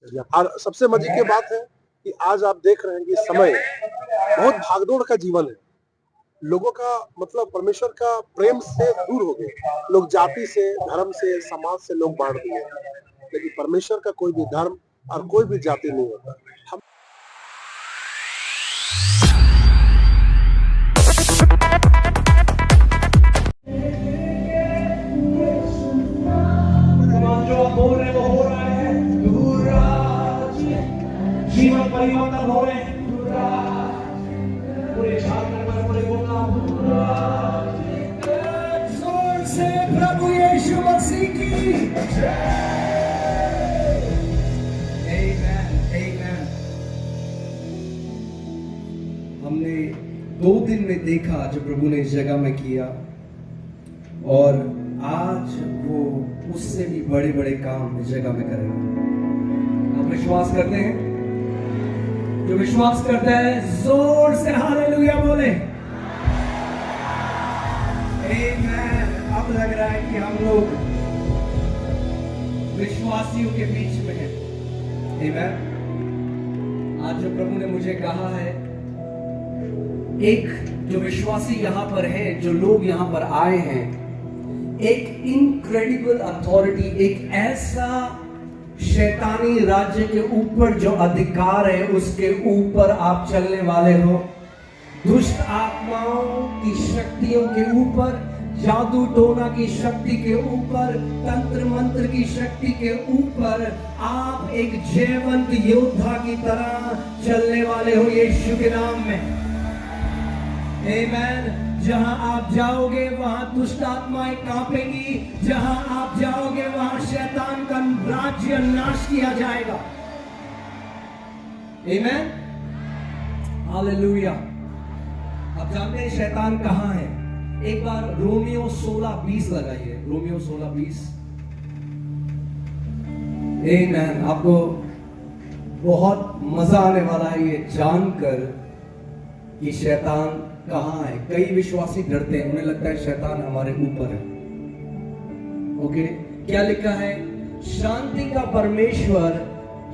और सबसे मजे की बात है कि आज आप देख रहे हैं कि समय बहुत भागदौड़ का जीवन है। लोगों का मतलब परमेश्वर का प्रेम से दूर हो गए। लोग जाति से, धर्म से, समाज से लोग बांट दिए। लेकिन परमेश्वर का कोई भी धर्म और कोई भी जाति नहीं होता। हम जो आप बोल रहे वो हो रहा है। जीवन परिवर्तन हो रहे हैं पूरे झारखंड में, पूरे गुमनाम जोर से प्रभु यीशु मसीह की आमेन, आमेन। हमने 2 दिन में देखा जो प्रभु ने इस जगह में किया, और आज वो उससे भी बड़े बड़े काम इस जगह में करेगा। आप विश्वास करते हैं? जो विश्वास करता है जोर से हालेलुया बोले। आमेन। अब लग रहा है कि हम लोग विश्वासियों के बीच में हैं। आमेन। आज जो प्रभु ने मुझे कहा है, एक जो विश्वासी यहाँ पर है, जो लोग यहाँ पर आए हैं, एक इनक्रेडिबल अथॉरिटी, एक ऐसा शैतानी राज्य के ऊपर जो अधिकार है उसके ऊपर आप चलने वाले हो। दुष्ट आत्माओं की शक्तियों के ऊपर, जादू टोना की शक्ति के ऊपर, तंत्र मंत्र की शक्ति के ऊपर आप एक जयवंत योद्धा की तरह चलने वाले हो यीशु के नाम में। आमेन। जहां आप जाओगे वहां दुष्ट आत्माएं कांपेंगी, जहां आप जाओगे वहां शैतान का राज्य नाश किया जाएगा। आमेन, हालेलुया। आप जानते हैं शैतान कहां है? एक बार रोमियो 16:20 लगाइए, रोमियो 16:20। आमेन। आपको बहुत मजा आने वाला है ये जानकर कि शैतान कहां है। कई विश्वासी डरते हैं, उन्हें लगता है शैतान हमारे ऊपर है। ओके, क्या लिखा है? शांति का परमेश्वर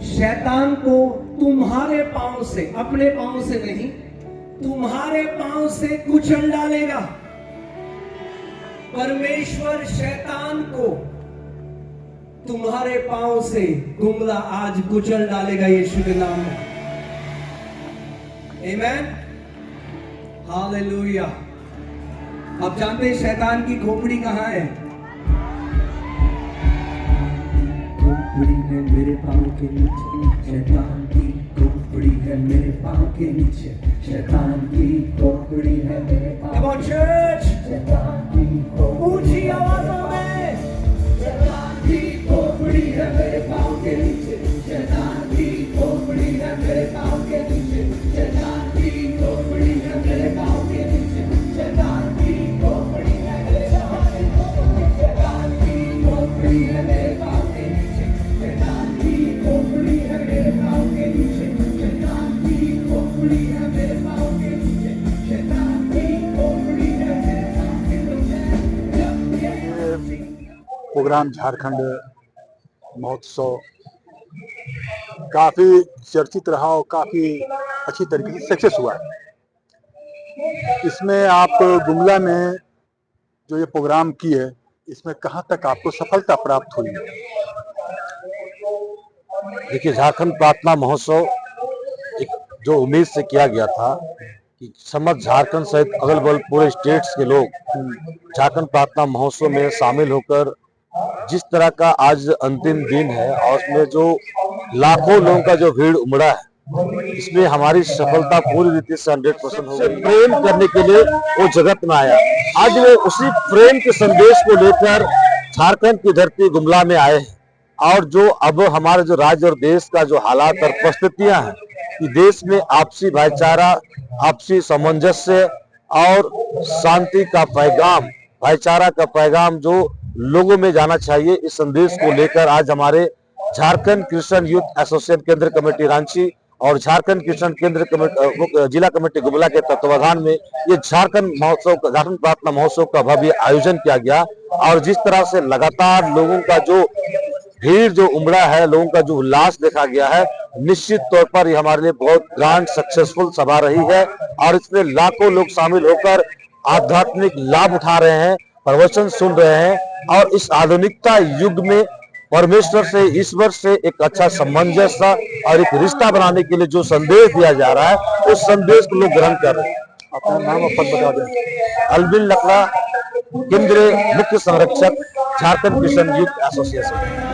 शैतान को तुम्हारे पांव से, अपने पांव से नहीं, तुम्हारे पांव से कुचल डालेगा। परमेश्वर शैतान को तुम्हारे पांव से गुमला आज कुचल डालेगा यीशु के नाम में। आमेन, हालेलुया। आप जानते हैं शैतान की खोपड़ी कहां है? खोपड़ी है मेरे पांव के नीचे, शैतान की खोपड़ी है मेरे पांव के नीचे, शैतान की खोपड़ी है मेरे पांव। Come on church, शैतान की ऊंची आवाजों में, शैतान की खोपड़ी है मेरे पांव के नीचे, शैतान की खोपड़ी है मेरे पांव के नीचे, शैतान की खोपड़ी है मेरे पांव के नीचे, शैतान की खोपड़ी है मेरे पांव के नीचे, शैतान की खोपड़ी है मेरे पांव के नीचे, शैतान की खोपड़ी है मेरे पांव के नीचे, शैतान की खोपड़ी है मेरे पांव के नीचे, शैतान की खोपड़ी है मेरे पांव के नीचे। प्रोग्राम झारखंड महोत्सव काफी चर्चित रहा और काफी अच्छी तरीके से सक्सेस हुआ। इसमें आप गुमला में जो ये प्रोग्राम किए, इसमें कहाँ तक आपको सफलता प्राप्त हुई? देखिए, झारखंड प्रार्थना महोत्सव एक जो उम्मीद से किया गया था कि समस्त झारखंड सहित अगल बगल पूरे स्टेट्स के लोग झारखंड प्रार्थना महोत्सव में शामिल होकर, जिस तरह का आज अंतिम दिन है और उसमें जो लाखों लोगों का जो भीड़ उमड़ा है, इसमें हमारी सफलता पूरी रीति से 100% हो गई। प्रेम करने के लिए वो जगत में आया। आज वे उसी प्रेम के संदेश को लेकर झारखंड की धरती गुमला में आए हैं। और जो अब हमारे जो राज्य और देश का जो हालात और परिस्थितियां हैं कि देश में आपसी भाईचारा, आपसी सामंजस्य और शांति का पैगाम, भाईचारा का पैगाम जो लोगों में जाना चाहिए, इस संदेश को लेकर आज हमारे झारखंड क्रिश्चियन यूथ एसोसिएशन केंद्र कमेटी रांची और झारखंड क्रिश्चियन केंद्र कमेटी जिला कमेटी गुमला के तत्वाधान में ये झारखंड प्रार्थना महोत्सव का भव्य आयोजन किया गया। और जिस तरह से लगातार लोगों का जो भीड़ जो उमड़ा है, लोगों का जो उल्लास देखा गया है, निश्चित तौर पर ये हमारे लिए बहुत ग्रांड सक्सेसफुल सभा रही है और इसमें लाखों लोग शामिल होकर आध्यात्मिक लाभ उठा रहे हैं, प्रवचन सुन रहे हैं और इस आधुनिकता युग में परमेश्वर से, ईश्वर से एक अच्छा सामंजस्य और एक रिश्ता बनाने के लिए जो संदेश दिया जा रहा है, उस संदेश को लोग ग्रहण कर रहे हैं। अपना नाम और पद बता दें। अलबिन लकड़ा, केंद्रीय मुख्य संरक्षक, झारखंड क्रिश्चियन यूथ एसोसिएशन।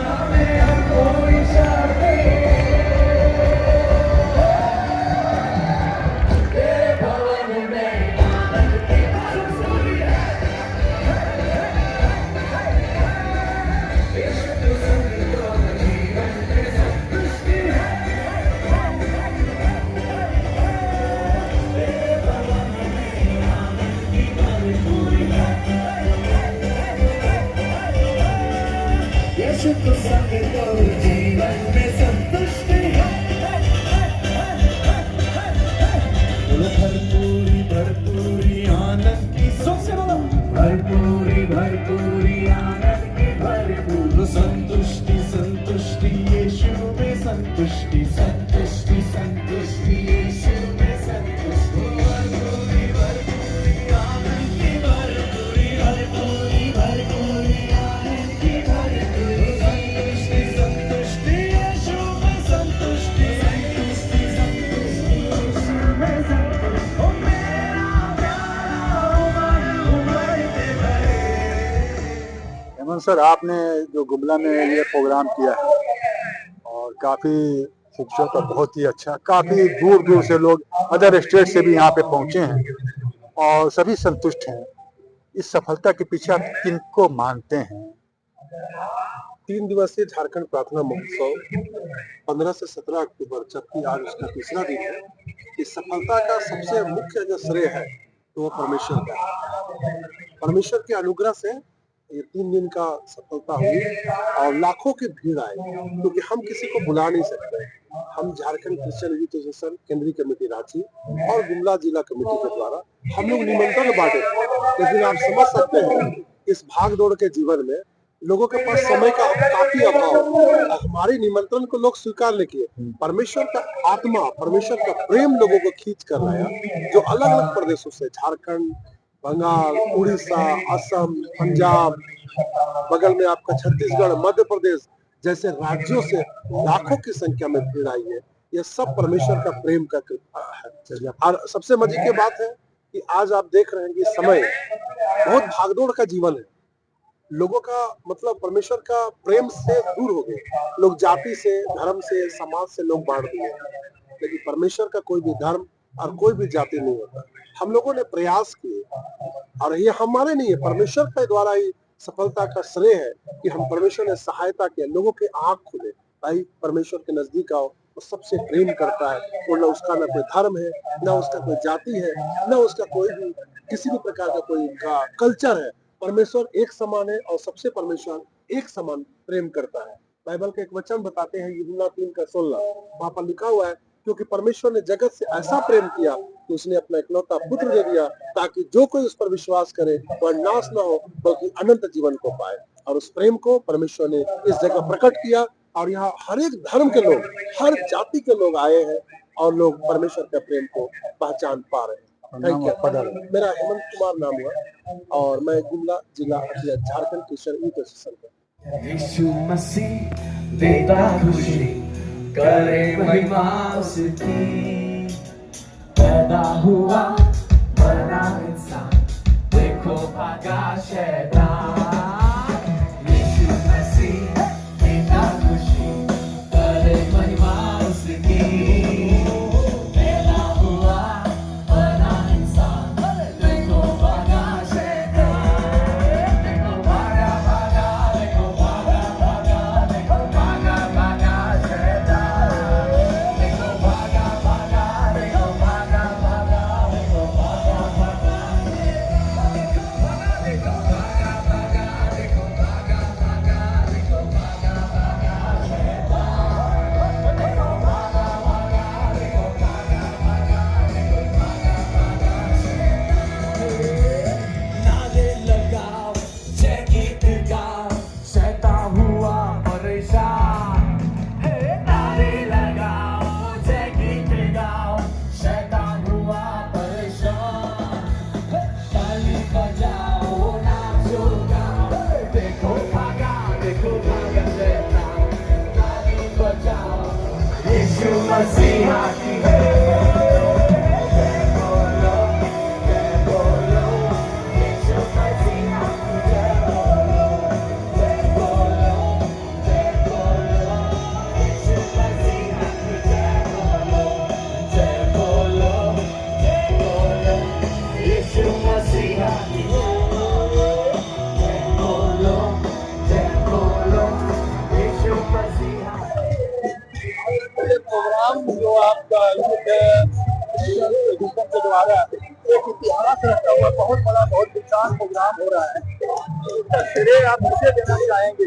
तो संग तो जीवन में संतुष्टि भरपूरी भरपूरी आनंद की सबसे बड़ा भरपूरी भरपूरी आनंद की भरपूर संतुष्टि संतुष्टि यीशु में संतुष्टि संतुष्टि संतुष्टि यीशु में संतुष्टि भरपूरी भरपूरी आनंद की भरपूरी भरपूरी भरपूरी आनंद की भरपूरी हेमंत सर, आपने जो गुमला में ये प्रोग्राम किया है और काफ़ी खूबसूरत और बहुत ही अच्छा, काफ़ी दूर दूर से लोग अदर स्टेट से भी यहाँ पे पहुँचे हैं और सभी संतुष्ट हैं। इस सफलता के पीछे आप किनको मानते हैं? 3 दिवसीय झारखंड प्रार्थना महोत्सव 15 से 17 अक्टूबर, जबकि आज उसका तीसरा दिन है। इस सफलता का सबसे मुख्य जो श्रेय है तो वो परमेश्वर का है। परमेश्वर के अनुग्रह से ये 3 दिन का सफलता हुई और लाखों की भीड़ आई, क्योंकि हम किसी को बुला नहीं सकते। हम झारखंड क्रिश्चियन यूथ एसोसिएशन केंद्रीय कमेटी रांची और गुमला जिला कमेटी के द्वारा हम लोग निमंत्रण बांटे, लेकिन आप समझ सकते हैं इस भाग दौड़ के जीवन में लोगों के पास समय का काफी अभाव, हमारे निमंत्रण को लोग स्वीकार नहीं किए। परमेश्वर का आत्मा, परमेश्वर का प्रेम लोगों को खींच कर लाया, जो अलग अलग प्रदेशों से, झारखंड, बंगाल, उड़ीसा, असम, पंजाब, बगल में आपका छत्तीसगढ़, मध्य प्रदेश जैसे राज्यों से लाखों की संख्या में भीड़ आई है। यह सब परमेश्वर का प्रेम का कृपा है। और सबसे मजे की बात है कि आज आप देख रहे हैं कि समय बहुत भागदौड़ का जीवन है। लोगों का मतलब परमेश्वर का प्रेम से दूर हो गए लोग, जाति से, धर्म से, समाज से लोग बांट दिए। लेकिन परमेश्वर का कोई भी धर्म और कोई भी जाति नहीं होता। हम लोगों ने प्रयास किए और ये हमारे नहीं है, परमेश्वर के द्वारा ही सफलता का श्रेय है कि हम परमेश्वर ने सहायता किया, लोगों के आंख खुले, भाई परमेश्वर के नजदीक आओ, वो सबसे प्रेम करता है। और न उसका न कोई धर्म है, न उसका कोई जाति है, न उसका कोई भी किसी भी प्रकार का कोई कल्चर है। परमेश्वर एक समान है और सबसे परमेश्वर एक समान प्रेम करता है। बाइबल का एक वचन बताते हैं, यूहन्ना 3:16, वहां पर लिखा हुआ है, क्योंकि परमेश्वर ने जगत से ऐसा प्रेम किया कि उसने अपना इकलौता पुत्र दे दिया, ताकि जो कोई उस पर विश्वास करे वह नाश न हो बल्कि अनंत जीवन को पाए। और उस प्रेम को परमेश्वर ने इस जगह प्रकट किया और यहाँ हर एक धर्म के लोग, हर जाति के लोग आए हैं और लोग परमेश्वर के प्रेम को पहचान पा रहे हैं। मेरा हेमंत कुमार नाम हुआ और मैं गुमला जिला झारखंड क्रिश्चियन यूथ एसोसिएशन का। यीशु मसीह देता खुशी, करे महिमा उसकी, पैदा हुआ बना इंसान, देखो भागा शैतान। यीशु मसीह देता खुशी, करे महिमा उसकी, पैदा हुआ बना इंसान, देखो भागा शैतान। देखो भागा भागा, देखो भागा भागा, देखो भागा भागा शैतान। देखो भागा भागा, देखो भागा भागा, देखो भागा भागा, देखो भागा, देखो भागा यीशु मसीहा की जय बोलो, जय बोलो, यीशु मसीहा की जय बोलो, जय बोलो, जय बोलो, यीशु मसीहा की जय बोलो, जय बोलो, जय बोलो, यीशु मसीहा की जय बोलो, जय बोलो, जय बोलो, यीशु मसीहा। ये प्रोग्राम जो आपका से जो आ रहा है एक इतिहास रखता हुआ बहुत बड़ा बहुत विशाल प्रोग्राम हो रहा है, इसका श्रेय आप किसे देना चाहेंगे?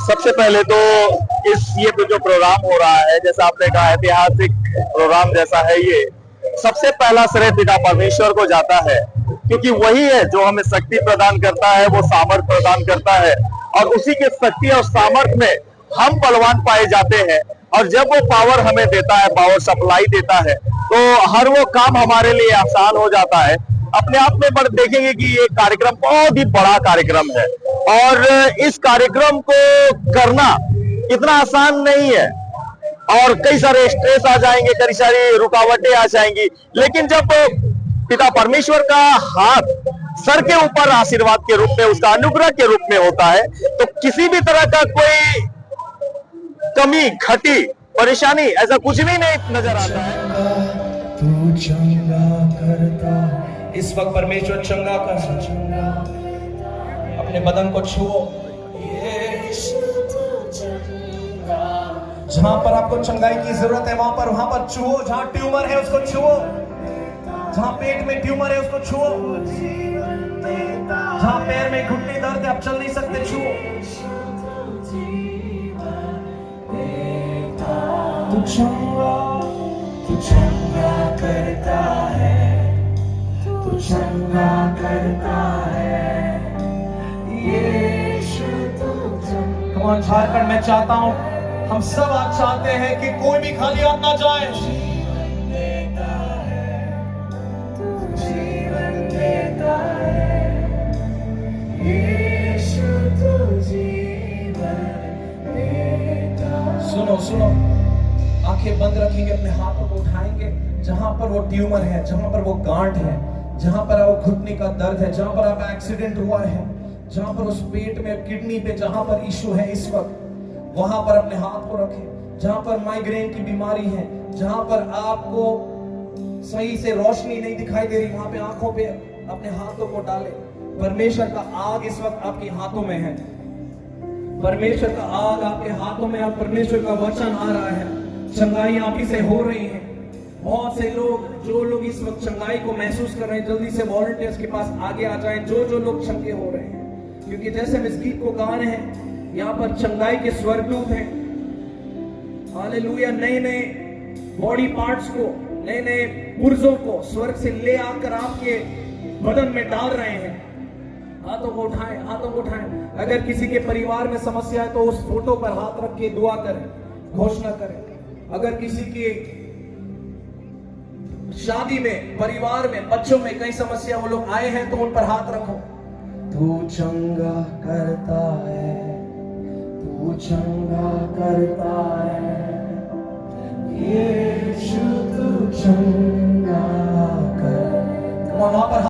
सबसे पहले तो ये जो प्रोग्राम हो रहा है, जैसा आपने कहा ऐतिहासिक प्रोग्राम जैसा है, ये सबसे पहला श्रेय पिता परमेश्वर को जाता है, क्योंकि वही है जो हमें शक्ति प्रदान करता है, वो सामर्थ प्रदान करता है, और उसी के शक्ति और सामर्थ में हम बलवान पाए जाते हैं। और जब वो पावर हमें देता है, पावर सप्लाई देता है, तो हर वो काम हमारे लिए आसान हो जाता है। अपने आप में देखेंगे कि ये कार्यक्रम बहुत ही बड़ा कार्यक्रम है, और इस कार्यक्रम को करना इतना आसान नहीं है, और कई सारे स्ट्रेस आ जाएंगे, कई सारी रुकावटें आ जाएंगी, लेकिन जब पिता परमेश्वर का हाथ सर के ऊपर आशीर्वाद के रूप में, उसका अनुग्रह के रूप में होता है, तो किसी भी तरह का कोई कमी, घटी, परेशानी, ऐसा कुछ भी नहीं नजर आता है। तू चंगा करता, इस वक्त परमेश्वर चंगा कर, अपने बदन को छुओ। जहां पर आपको चंगाई की जरूरत है वहां पर छुओ। जहां ट्यूमर है उसको छुओ, जहां पेट में ट्यूमर है उसको छुओ, जहां पैर में घुटने दर्द है आप चल नहीं सकते, छुओ। तू चंगा करता है, तू चंगा करता है, यीशु तू चंगा। कम ऑन झारखंड, मैं चाहता हूं, हम सब आज चाहते हैं कि कोई भी खाली हाथ ना जाए। जीवन देता है, यीशु तू जीवन देता। सुनो सुनो, आंखें बंद रखेंगे, अपने हाथों को उठाएंगे। जहां पर वो ट्यूमर है, जहां पर वो गांठ है, जहां पर वो घुटने का दर्द है, जहां पर आपका एक्सीडेंट हुआ है, जहां पर उस पेट में, किडनी पे जहां पर इशू है इस वक्त, वहां पर अपने हाथ को रखें। जहां पर माइग्रेन की बीमारी है, जहां पर आपको सही से रोशनी नहीं दिखाई दे रही, वहां पे आंखों पे अपने हाथों को डालें। परमेश्वर का आग इस वक्त आपके हाथों में है, परमेश्वर का आग आपके हाथों में, और परमेश्वर का वचन आ रहा है। चंगाई आप ही से हो रही है। बहुत से लोग, जो लोग इस वक्त चंगाई को महसूस कर रहे हैं, जल्दी से वॉलंटियर्स के पास आगे आ जाएं, जो लोग चंगे हो रहे हैं, क्योंकि जैसे हम इस गीत को गा रहे हैं, यहाँ पर चंगाई के स्वर्गदूत हैं। हालेलुया। नए नए बॉडी पार्ट्स को, नए नए पुर्जों को स्वर्ग से ले आकर आपके बदन में डाल रहे हैं। हाथों को उठाएं, हाथों को उठाएं। अगर किसी के परिवार में समस्या है तो उस फोटो पर हाथ रख के दुआ करें, घोषणा करें। अगर किसी की शादी में, परिवार में, बच्चों में कई समस्या, वो लोग आए हैं तो उन पर हाथ रखो। तू चंगा करता है, तू चंगा करता है, यीशु तू चंगा कर। वहां पर